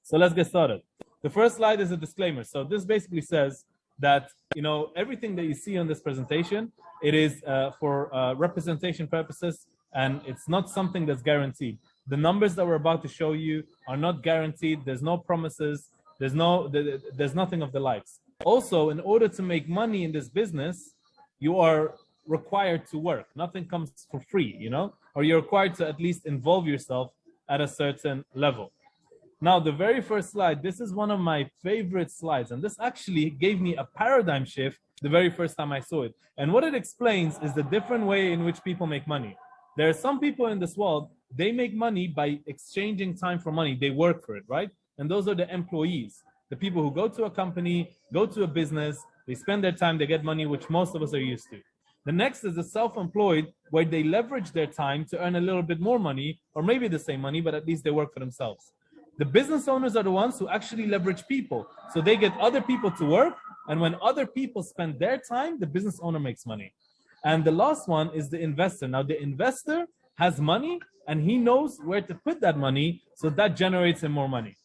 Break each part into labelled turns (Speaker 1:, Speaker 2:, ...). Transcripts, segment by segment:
Speaker 1: So let's get started. The first slide is a disclaimer. So this basically says that, everything that you see on this presentation, it is for representation purposes, and it's not something that's guaranteed. The numbers that we're about to show you are not guaranteed. There's no promises. There's nothing of the likes. Also, in order to make money in this business, you are required to work. Nothing comes for free, or you're required to at least involve yourself at a certain level. Now, the very first slide, this is one of my favorite slides, and this actually gave me a paradigm shift the very first time I saw it. And what it explains is the different way in which people make money. There are some people in this world, they make money by exchanging time for money. They work for it, right? And those are the employees, the people who go to a company, go to a business, they spend their time, they get money, which most of us are used to. The next is the self-employed, where they leverage their time to earn a little bit more money, or maybe the same money, but at least they work for themselves. The business owners are the ones who actually leverage people. So they get other people to work, and when other people spend their time, the business owner makes money. And the last one is the investor. Now, the investor has money, and he knows where to put that money, so that generates him more money.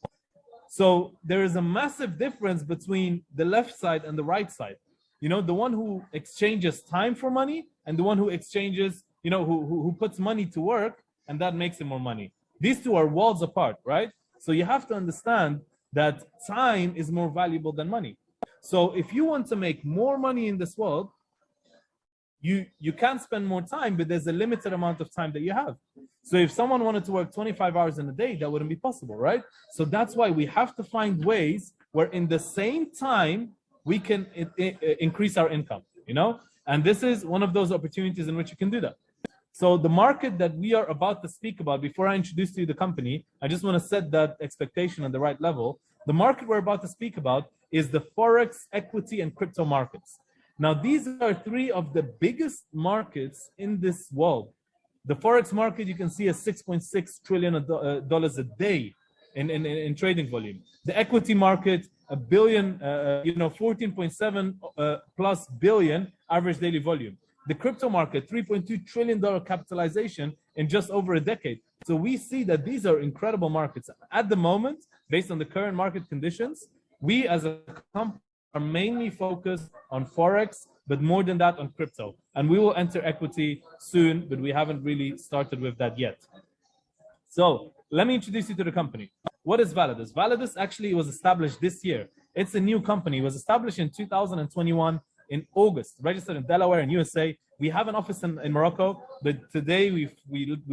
Speaker 1: So there is a massive difference between the left side and the right side. The one who exchanges time for money, and the one who exchanges, who puts money to work, and that makes him more money. These two are worlds apart, right? So you have to understand that time is more valuable than money. So if you want to make more money in this world, you can spend more time, but there's a limited amount of time that you have. So if someone wanted to work 25 hours in a day, that wouldn't be possible, right? So that's why we have to find ways where in the same time, we can increase our income, And this is one of those opportunities in which you can do that. So the market that we are about to speak about, before I introduce to you the company, I just want to set that expectation on the right level. The market we're about to speak about is the Forex, equity, and crypto markets. Now, these are three of the biggest markets in this world. The Forex market, you can see, is $6.6 trillion a day in trading volume. The equity market, a billion, 14.7 plus billion average daily volume. The crypto market, $3.2 trillion capitalization in just over a decade. So we see that these are incredible markets. At the moment, based on the current market conditions, we as a company are mainly focused on Forex, but more than that on crypto. And we will enter equity soon, but we haven't really started with that yet. So let me introduce you to the company. What is Validus? Validus actually was established this year. It's a new company. It was established in 2021 in August, registered in Delaware and USA. We have an office in Morocco, but today we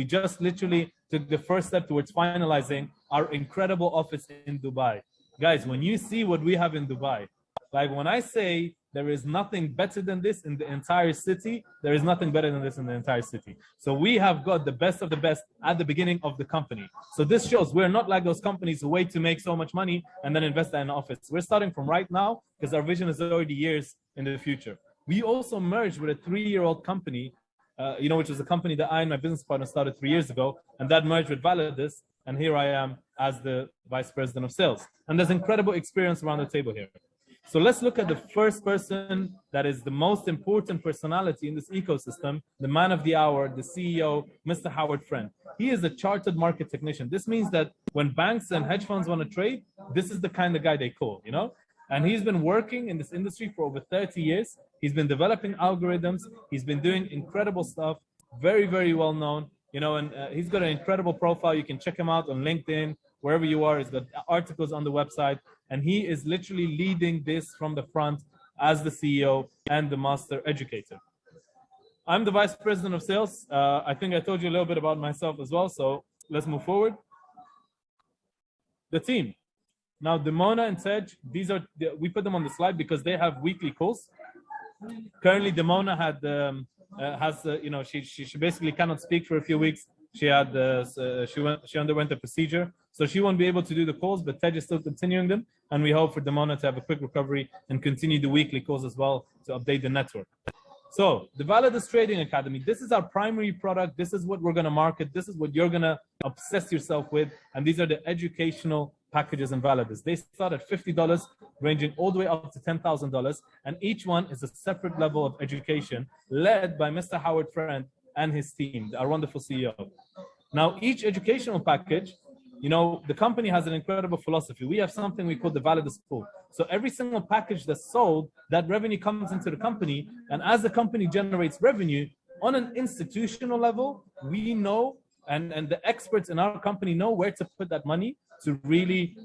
Speaker 1: just literally took the first step towards finalizing our incredible office in Dubai. Guys, when you see what we have in Dubai, like when I say there is nothing better than this in the entire city, there is nothing better than this in the entire city. So we have got the best of the best at the beginning of the company. So this shows we're not like those companies who wait to make so much money and then invest in an office. We're starting from right now because our vision is already years in the future. We also merged with a 3-year-old company, which is a company that I and my business partner started 3 years ago, and that merged with Validus, and here I am as the vice president of sales. And there's incredible experience around the table here. So let's look at the first person that is the most important personality in this ecosystem, the man of the hour, the CEO, Mr. Howard Friend. He is a chartered market technician. This means that when banks and hedge funds want to trade, this is the kind of guy they call, And he's been working in this industry for over 30 years. He's been developing algorithms. He's been doing incredible stuff, very, very well known, and he's got an incredible profile. You can check him out on LinkedIn, wherever you are. He's got articles on the website. And he is literally leading this from the front as the CEO and the master educator. I'm the vice president of sales. I think I told you a little bit about myself as well. So let's move forward. The team. Now, Demona and Tej, we put them on the slide because they have weekly calls. Currently, Demona she basically cannot speak for a few weeks. She underwent a procedure, so she won't be able to do the calls, but Tej is still continuing them, and we hope for Demona to have a quick recovery and continue the weekly calls as well to update the network. So the Validus Trading Academy, this is our primary product. This is what we're going to market. This is what you're going to obsess yourself with, and these are the educational packages in Validus. They start at $50, ranging all the way up to $10,000, and each one is a separate level of education led by Mr. Howard Friend and his team, our wonderful CEO. Now, each educational package the company has an incredible philosophy. We have something we call the Validus pool. So every single package that's sold, that revenue comes into the company. And as the company generates revenue, on an institutional level, we know, and the experts in our company know where to put that money to really,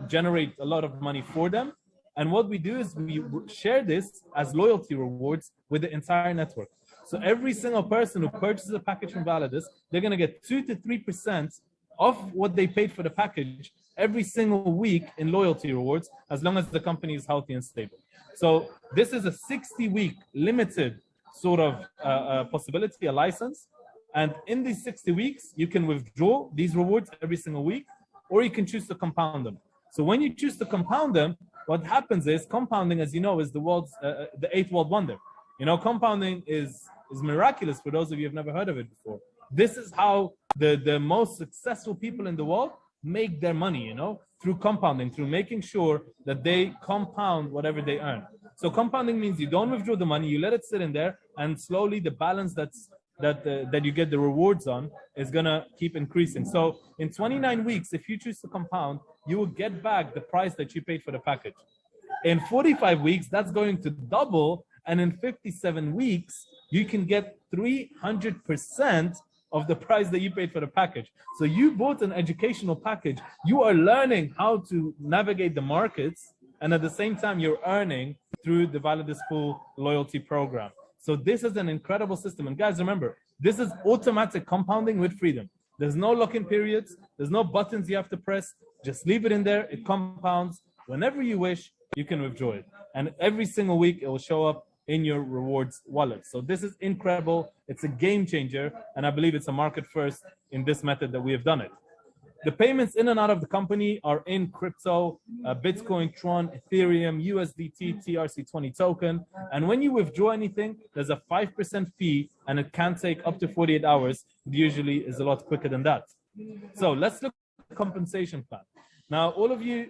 Speaker 1: generate a lot of money for them. And what we do is we share this as loyalty rewards with the entire network. So every single person who purchases a package from Validus, they're going to get 2 to 3% of what they paid for the package every single week in loyalty rewards, as long as the company is healthy and stable. So this is a 60-week limited sort of possibility, a license. And in these 60 weeks, you can withdraw these rewards every single week, or you can choose to compound them. So when you choose to compound them, what happens is compounding, as you know, is the world's the eighth world wonder. Compounding is miraculous for those of you who've never heard of it before. This is how the most successful people in the world make their money, through compounding, through making sure that they compound whatever they earn. So compounding means you don't withdraw the money, you let it sit in there, and slowly the balance that you get the rewards on is gonna keep increasing. So in 29 weeks, if you choose to compound, you will get back the price that you paid for the package. In 45 weeks, that's going to double, and in 57 weeks, you can get 300% of the price that you paid for the package. So you bought an educational package, you are learning how to navigate the markets, and at the same time, you're earning through the Validus Pool loyalty program. So this is an incredible system. And guys, remember, this is automatic compounding with freedom. There's no lock-in periods. There's no buttons you have to press. Just leave it in there. It compounds. Whenever you wish, you can withdraw it. And every single week, it will show up in your rewards wallet. So this is incredible. It's a game changer. And I believe it's a market first in this method that we have done it. The payments in and out of the company are in crypto, Bitcoin, Tron, Ethereum, USDT, TRC20 token. And when you withdraw anything, there's a 5% fee, and it can take up to 48 hours. It usually is a lot quicker than that. So let's look at the compensation plan. Now, all of you,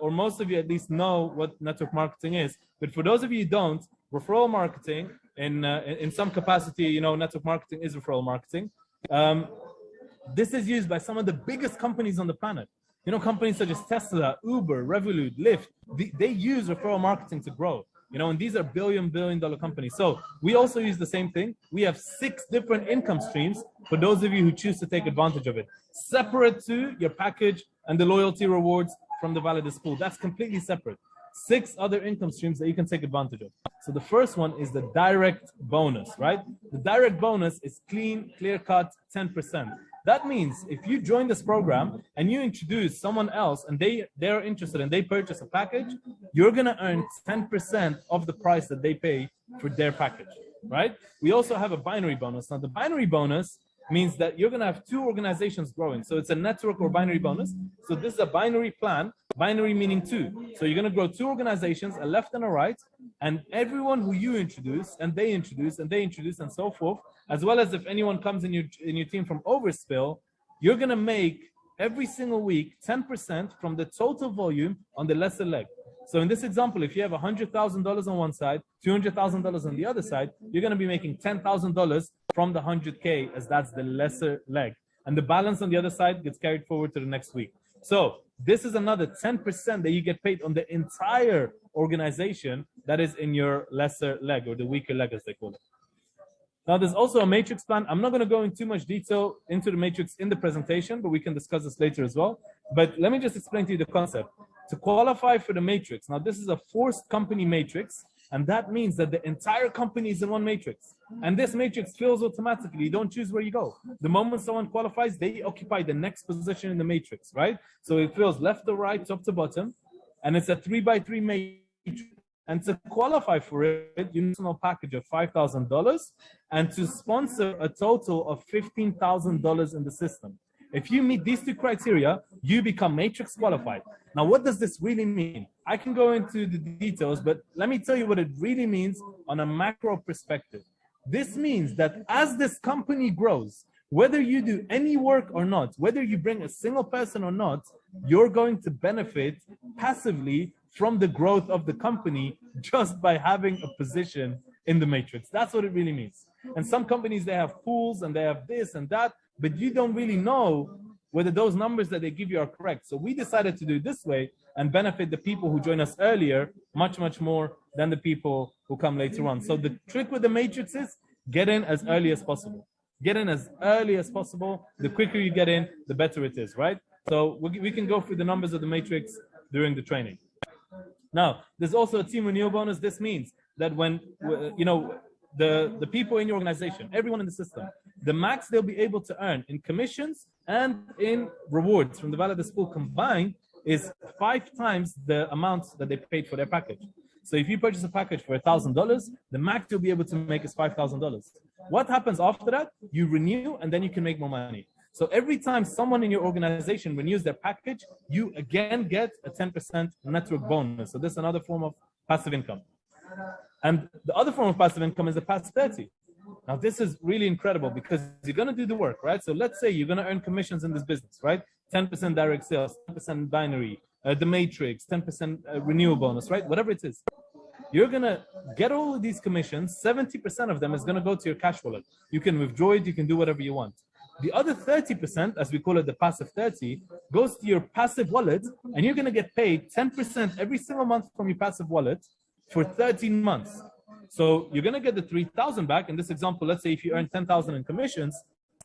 Speaker 1: or most of you at least, know what network marketing is. But for those of you who don't, referral marketing, in some capacity, network marketing is referral marketing. This is used by some of the biggest companies on the planet. Companies such as Tesla, Uber, Revolut, Lyft, they use referral marketing to grow. And these are billion-dollar companies. So we also use the same thing. We have 6 different income streams for those of you who choose to take advantage of it, separate to your package and the loyalty rewards from the Validus pool. That's completely separate. 6 other income streams that you can take advantage of. So the first one is the direct bonus, right? The direct bonus is clean, clear-cut, 10%. That means if you join this program and you introduce someone else and they're interested and they purchase a package, you're going to earn 10% of the price that they pay for their package, right? We also have a binary bonus. Now, the binary bonus means that you're going to have 2 organizations growing. So it's a network or binary bonus. So this is a binary plan, binary meaning 2. So you're going to grow 2 organizations, a left and a right, and everyone who you introduce and they introduce and they introduce and so forth, as well as if anyone comes in your team from overspill, you're going to make every single week 10% from the total volume on the lesser leg. So in this example, if you have $100,000 on one side, $200,000 on the other side, you're going to be making $10,000 from the 100K, as that's the lesser leg. And the balance on the other side gets carried forward to the next week. So this is another 10% that you get paid on the entire organization that is in your lesser leg, or the weaker leg, as they call it. Now, there's also a matrix plan. I'm not going to go in too much detail into the matrix in the presentation, but we can discuss this later as well. But let me just explain to you the concept. To qualify for the matrix, now this is a forced company matrix, and that means that the entire company is in one matrix. And this matrix fills automatically. You don't choose where you go. The moment someone qualifies, they occupy the next position in the matrix, right? So it fills left to right, top to bottom, and it's a 3x3 matrix. And to qualify for it, you need a package of $5,000 and to sponsor a total of $15,000 in the system. If you meet these 2 criteria, you become matrix qualified. Now, what does this really mean? I can go into the details, but let me tell you what it really means on a macro perspective. This means that as this company grows, whether you do any work or not, whether you bring a single person or not, you're going to benefit passively from the growth of the company just by having a position in the matrix. That's what it really means. And some companies, they have pools and they have this and that, but you don't really know whether those numbers that they give you are correct. So we decided to do it this way and benefit the people who join us earlier much, much more than the people who come later on. So the trick with the matrix is get in as early as possible. Get in as early as possible. The quicker you get in, the better it is, right? So we can go through the numbers of the matrix during the training. Now, there's also a team renewal bonus. This means that when, the people in your organization, everyone in the system, the max they'll be able to earn in commissions and in rewards from the Validus pool combined is 5 times the amount that they paid for their package. So if you purchase a package for $1,000, the max you'll be able to make is $5,000. What happens after that? You renew and then you can make more money. So every time someone in your organization renews their package, you again get a 10% network bonus. So this is another form of passive income. And the other form of passive income is the past 30. Now, this is really incredible because you're going to do the work, right? So let's say you're going to earn commissions in this business, right? 10% direct sales, 10% binary, the matrix, 10% renewal bonus, right? Whatever it is. You're going to get all of these commissions. 70% of them is going to go to your cash wallet. You can withdraw it. You can do whatever you want. The other 30%, as we call it, the passive 30, goes to your passive wallet, and you're going to get paid 10% every single month from your passive wallet for 13 months. So you're going to get the 3,000 back. In this example, let's say if you earn 10,000 in commissions,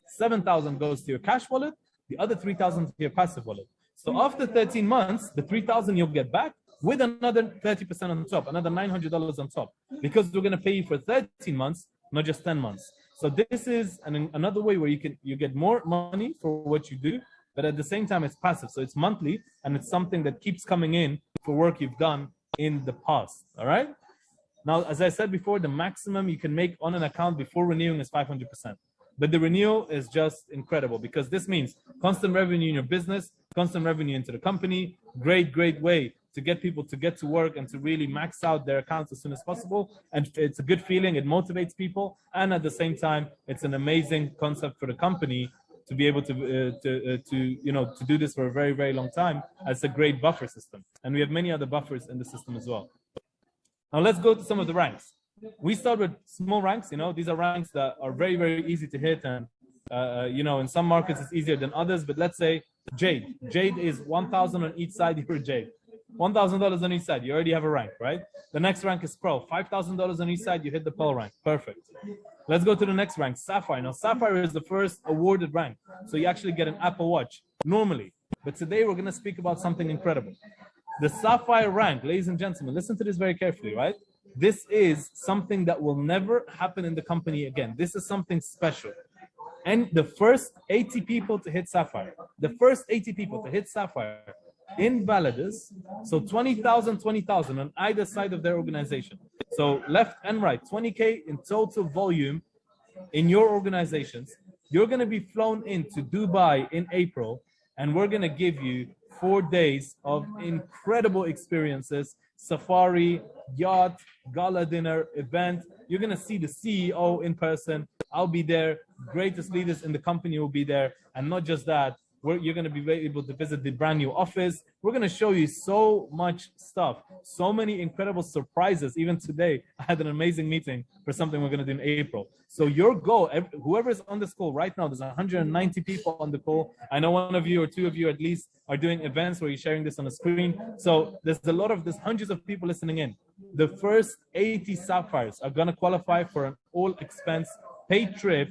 Speaker 1: 7,000 goes to your cash wallet, the other 3,000 to your passive wallet. So after 13 months, the 3,000 you'll get back with another 30% on top, another $900 on top, because we're going to pay you for 13 months, not just 10 months. So this is another way where you get more money for what you do, but at the same time, it's passive. So it's monthly, and it's something that keeps coming in for work you've done in the past, all right? Now, as I said before, the maximum you can make on an account before renewing is 500%. But the renewal is just incredible because this means constant revenue in your business, constant revenue into the company, great way to get people to get to work and to really max out their accounts as soon as possible. And it's a good feeling, it motivates people. And at the same time, it's an amazing concept for the company to be able to do this for a very, very long time. It's a great buffer system. And we have many other buffers in the system as well. Now let's go to some of the ranks. We start with small ranks. These are ranks that are very, very easy to hit. And, in some markets it's easier than others. But let's say Jade. Jade is 1,000 on each side. You're Jade. $1,000 on each side. You already have a rank, right? The next rank is Pro. $5,000 on each side. You hit the Pearl rank. Perfect. Let's go to the next rank, Sapphire. Now, Sapphire is the first awarded rank. So you actually get an Apple Watch normally. But today we're going to speak about something incredible. The Sapphire rank, ladies and gentlemen, listen to this very carefully, right? This is something that will never happen in the company again. This is something special. And the first 80 people to hit Sapphire, in Validus, so 20,000 on either side of their organization. So left and right, 20K in total volume in your organizations. You're going to be flown into Dubai in April, and we're going to give you 4 days of incredible experiences, safari, yacht, gala dinner, event. You're going to see the CEO in person. I'll be there. Greatest leaders in the company will be there. And not just that, you're going to be able to visit the brand new office. We're going to show you so much stuff, so many incredible surprises. Even today, I had an amazing meeting for something we're going to do in April. So your goal, whoever is on this call right now, there's 190 people on the call. I know one of you or two of you at least are doing events where you're sharing this on the screen. So there's hundreds of people listening in. The first 80 Sapphires are going to qualify for an all-expense paid trip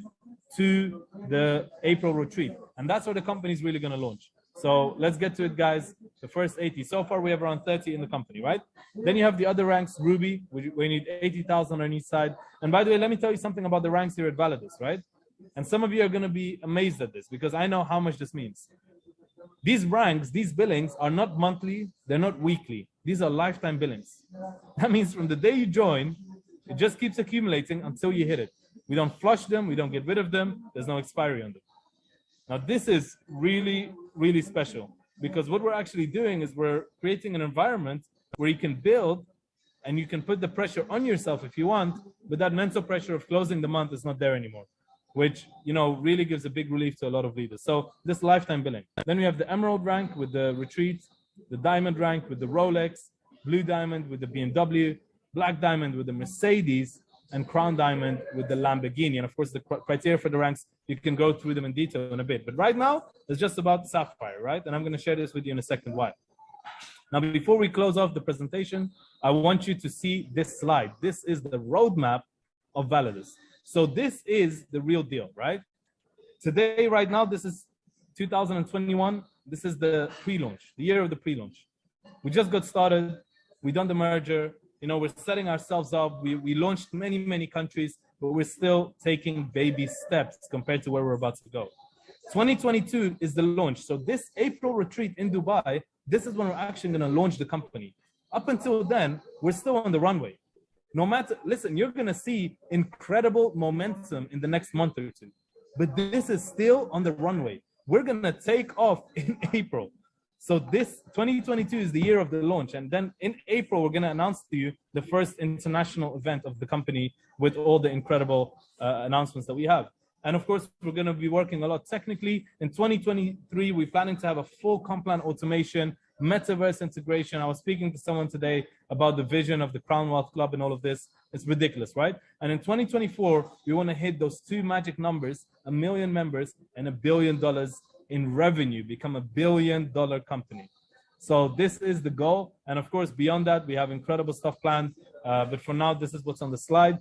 Speaker 1: to the April retreat. And that's where the company is really going to launch. So let's get to it, guys. The first 80. So far, we have around 30 in the company, right? Then you have the other ranks, Ruby, where you need 80,000 on each side. And by the way, let me tell you something about the ranks here at Validus, right? And some of you are going to be amazed at this because I know how much this means. These ranks, these billings are not monthly. They're not weekly. These are lifetime billings. That means from the day you join, it just keeps accumulating until you hit it. We don't flush them. We don't get rid of them. There's no expiry on them. Now, this is really, really special because what we're actually doing is we're creating an environment where you can build and you can put the pressure on yourself if you want, but that mental pressure of closing the month is not there anymore, which, really gives a big relief to a lot of leaders. So this lifetime billing. Then we have the Emerald rank with the retreat, the Diamond rank with the Rolex, Blue Diamond with the BMW, Black Diamond with the Mercedes, and Crown Diamond with the Lamborghini. And of course, the criteria for the ranks, you can go through them in detail in a bit. But right now, it's just about Sapphire, right? And I'm going to share this with you in a second why. Now, before we close off the presentation, I want you to see this slide. This is the roadmap of Validus. So this is the real deal, right? Today, right now, this is 2021. This is the pre-launch, the year of the pre-launch. We just got started. We done the merger. You know, we're setting ourselves up. We launched many countries, but we're still taking baby steps compared to where we're about to go. 2022 is the launch. So this April retreat in Dubai, this is when we're actually going to launch the company. Up until then, we're still on the runway. No matter, listen, you're going to see incredible momentum in the next month or two, but this is still on the runway. We're going to take off in April. So this 2022 is the year of the launch. And then in April, we're going to announce to you the first international event of the company with all the incredible announcements that we have. And of course, we're going to be working a lot technically. In 2023, we're planning to have a full compliant automation, metaverse integration. I was speaking to someone today about the vision of the Crown Wealth Club and all of this. It's ridiculous, right? And in 2024, we want to hit those two magic numbers, 1 million members and $1 billion in revenue, become $1 billion company. So this is the goal. And of course, beyond that, we have incredible stuff planned. But for now, this is what's on the slide.